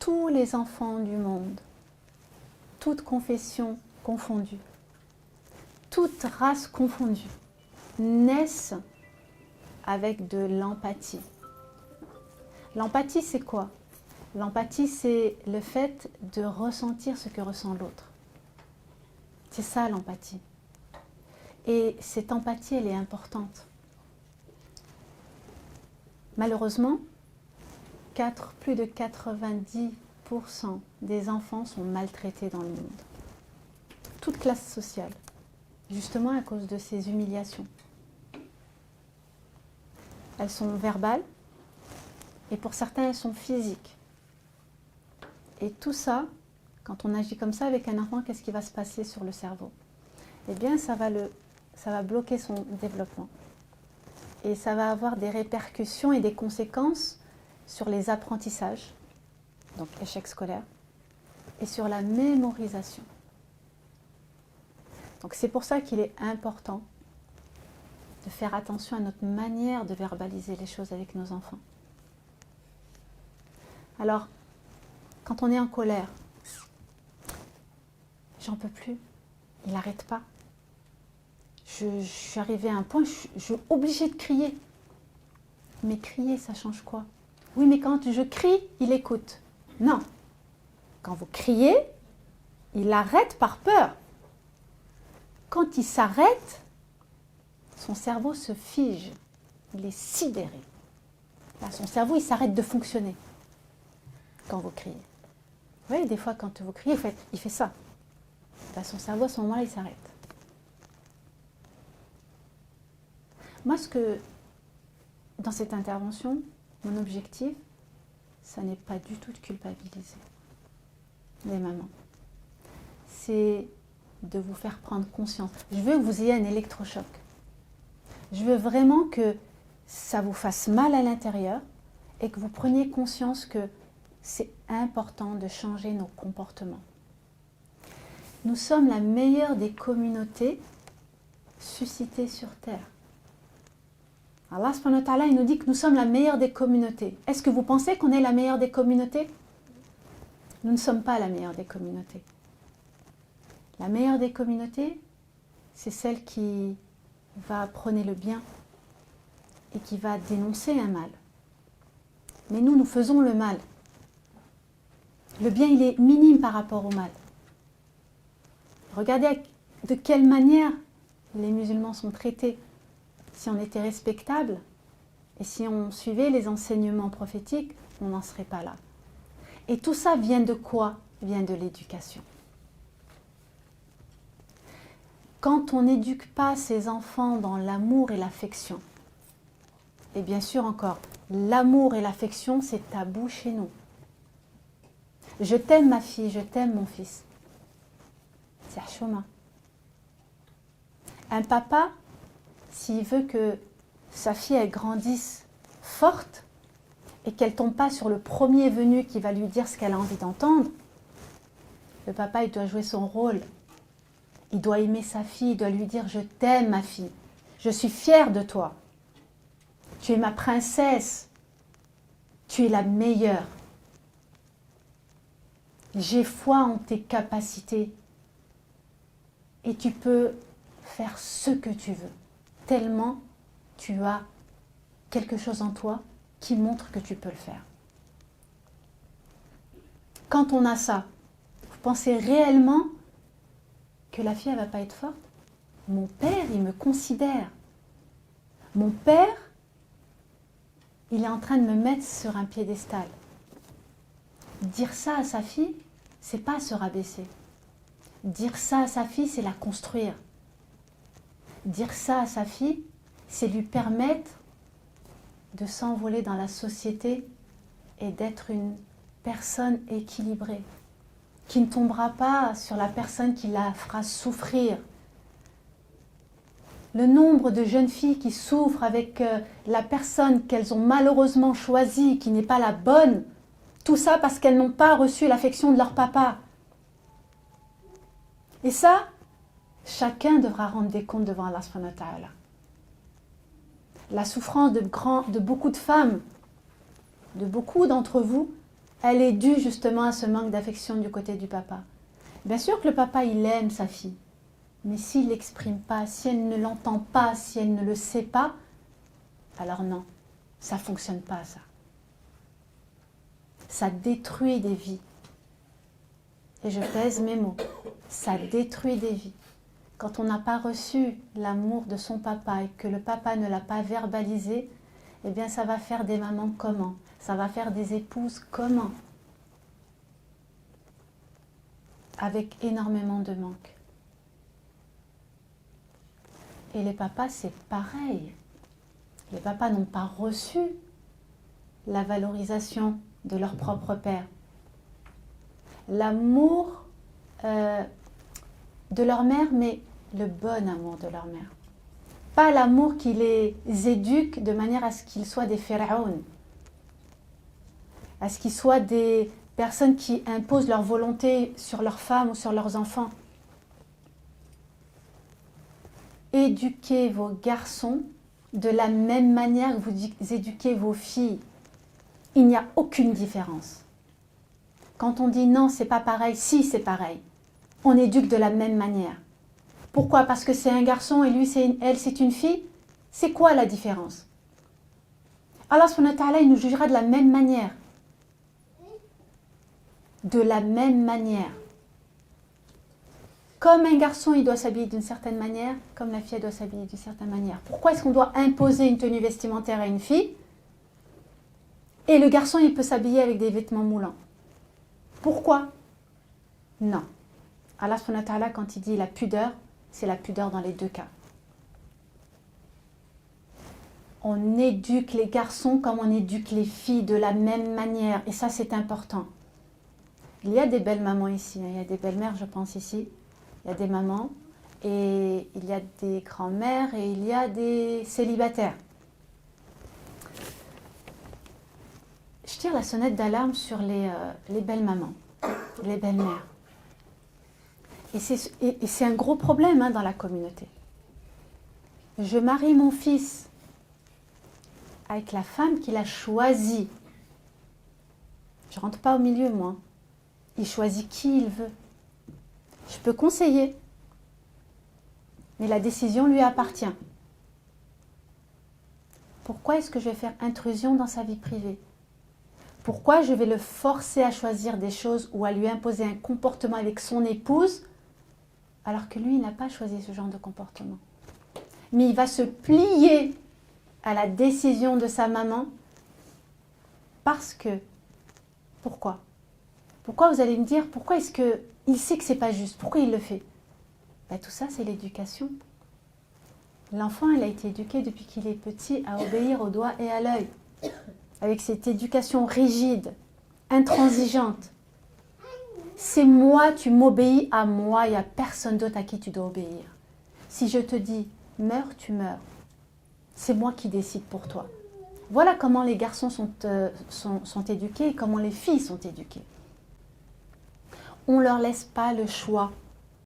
tous les enfants du monde, toutes confessions confondues, toutes races confondues, naissent avec de l'empathie. L'empathie, c'est quoi? L'empathie, c'est le fait de ressentir ce que ressent l'autre. C'est ça l'empathie. Et cette empathie, elle est importante. Malheureusement, plus de 90% des enfants sont maltraités dans le monde. Toute classe sociale, justement à cause de ces humiliations. Elles sont verbales et pour certains, elles sont physiques. Et tout ça, quand on agit comme ça avec un enfant, qu'est-ce qui va se passer sur le cerveau? Eh bien, ça va bloquer son développement. Et ça va avoir des répercussions et des conséquences sur les apprentissages, donc échec scolaire, et sur la mémorisation. Donc c'est pour ça qu'il est important de faire attention à notre manière de verbaliser les choses avec nos enfants. Alors, quand on est en colère, j'en peux plus, il n'arrête pas. Je suis arrivée à un point, je suis obligée de crier. Mais crier, ça change quoi? Oui, mais quand je crie, il écoute. Non. Quand vous criez, il arrête par peur. Quand il s'arrête, son cerveau se fige. Il est sidéré. Là, son cerveau, il s'arrête de fonctionner quand vous criez. Vous voyez, des fois, quand vous criez, il fait ça. Là, son cerveau, à ce moment-là, il s'arrête. Moi, dans cette intervention, mon objectif, ça n'est pas du tout de culpabiliser les mamans. C'est de vous faire prendre conscience. Je veux que vous ayez un électrochoc. Je veux vraiment que ça vous fasse mal à l'intérieur et que vous preniez conscience que c'est important de changer nos comportements. Nous sommes la meilleure des communautés suscitées sur Terre. Allah subhanahu wa ta'ala, il nous dit que nous sommes la meilleure des communautés. Est-ce que vous pensez qu'on est la meilleure des communautés? Nous ne sommes pas la meilleure des communautés. La meilleure des communautés, c'est celle qui va prôner le bien et qui va dénoncer un mal. Mais nous faisons le mal. Le bien, il est minime par rapport au mal. Regardez de quelle manière les musulmans sont traités. Si on était respectable et si on suivait les enseignements prophétiques, on n'en serait pas là. Et tout ça vient de quoi? Vient de l'éducation. Quand on n'éduque pas ses enfants dans l'amour et l'affection, et bien sûr encore, l'amour et l'affection, c'est tabou chez nous. Je t'aime ma fille, je t'aime mon fils. C'est Hachoma. Un papa, s'il veut que sa fille elle grandisse forte et qu'elle ne tombe pas sur le premier venu qui va lui dire ce qu'elle a envie d'entendre, le papa il doit jouer son rôle. Il doit aimer sa fille, il doit lui dire « Je t'aime ma fille, je suis fière de toi. Tu es ma princesse, tu es la meilleure. J'ai foi en tes capacités et tu peux faire ce que tu veux. Tellement tu as quelque chose en toi qui montre que tu peux le faire. » Quand on a ça, vous pensez réellement que la fille, elle ne va pas être forte? Mon père, il me considère. Mon père, il est en train de me mettre sur un piédestal. Dire ça à sa fille, c'est pas se rabaisser. Dire ça à sa fille, c'est la construire. Dire ça à sa fille, c'est lui permettre de s'envoler dans la société et d'être une personne équilibrée, qui ne tombera pas sur la personne qui la fera souffrir. Le nombre de jeunes filles qui souffrent avec la personne qu'elles ont malheureusement choisie, qui n'est pas la bonne, tout ça parce qu'elles n'ont pas reçu l'affection de leur papa. Et ça, chacun devra rendre des comptes devant Allah subhanahu wa ta'ala. La souffrance de beaucoup de femmes, de beaucoup d'entre vous, elle est due justement à ce manque d'affection du côté du papa. Bien sûr que le papa, il aime sa fille. Mais s'il ne l'exprime pas, si elle ne l'entend pas, si elle ne le sait pas, alors non, ça ne fonctionne pas ça. Ça détruit des vies. Et je pèse mes mots. Ça détruit des vies. Quand on n'a pas reçu l'amour de son papa et que le papa ne l'a pas verbalisé, eh bien ça va faire des mamans comment? Ça va faire des épouses comment? Avec énormément de manque. Et les papas, c'est pareil. Les papas n'ont pas reçu la valorisation de leur propre père. L'amour de leur mère, mais le bon amour de leur mère. Pas l'amour qui les éduque de manière à ce qu'ils soient des pharaons, à ce qu'ils soient des personnes qui imposent leur volonté sur leurs femmes ou sur leurs enfants. Éduquez vos garçons de la même manière que vous éduquez vos filles. Il n'y a aucune différence. Quand on dit non, c'est pas pareil, si c'est pareil. On éduque de la même manière. Pourquoi? Parce que c'est un garçon et lui, elle, c'est une fille. C'est quoi la différence? Allah subhanahu wa ta'ala, il nous jugera de la même manière. De la même manière. Comme un garçon, il doit s'habiller d'une certaine manière, comme la fille, elle doit s'habiller d'une certaine manière. Pourquoi est-ce qu'on doit imposer une tenue vestimentaire à une fille et le garçon, il peut s'habiller avec des vêtements moulants? Pourquoi? Non. Allah subhanahu wa ta'ala, quand il dit la pudeur, c'est la pudeur dans les deux cas. On éduque les garçons comme on éduque les filles de la même manière. Et ça, c'est important. Il y a des belles mamans ici, il y a des belles-mères, je pense, ici. Il y a des mamans, et il y a des grands-mères, et il y a des célibataires. Je tire la sonnette d'alarme sur les belles mamans, les belles-mères. Et c'est un gros problème dans la communauté. Je marie mon fils avec la femme qu'il a choisie. Je ne rentre pas au milieu, moi. Il choisit qui il veut. Je peux conseiller, mais la décision lui appartient. Pourquoi est-ce que je vais faire intrusion dans sa vie privée? Pourquoi je vais le forcer à choisir des choses ou à lui imposer un comportement avec son épouse alors que lui, il n'a pas choisi ce genre de comportement? Mais il va se plier à la décision de sa maman parce que... Pourquoi? Pourquoi vous allez me dire, pourquoi est-ce qu'il sait que ce n'est pas juste? Pourquoi il le fait? Tout ça, c'est l'éducation. L'enfant, il a été éduqué depuis qu'il est petit à obéir au doigt et à l'œil. Avec cette éducation rigide, intransigeante. C'est moi, tu m'obéis à moi, il n'y a personne d'autre à qui tu dois obéir. Si je te dis, meurs, tu meurs. C'est moi qui décide pour toi. Voilà comment les garçons sont éduqués et comment les filles sont éduquées. On ne leur laisse pas le choix.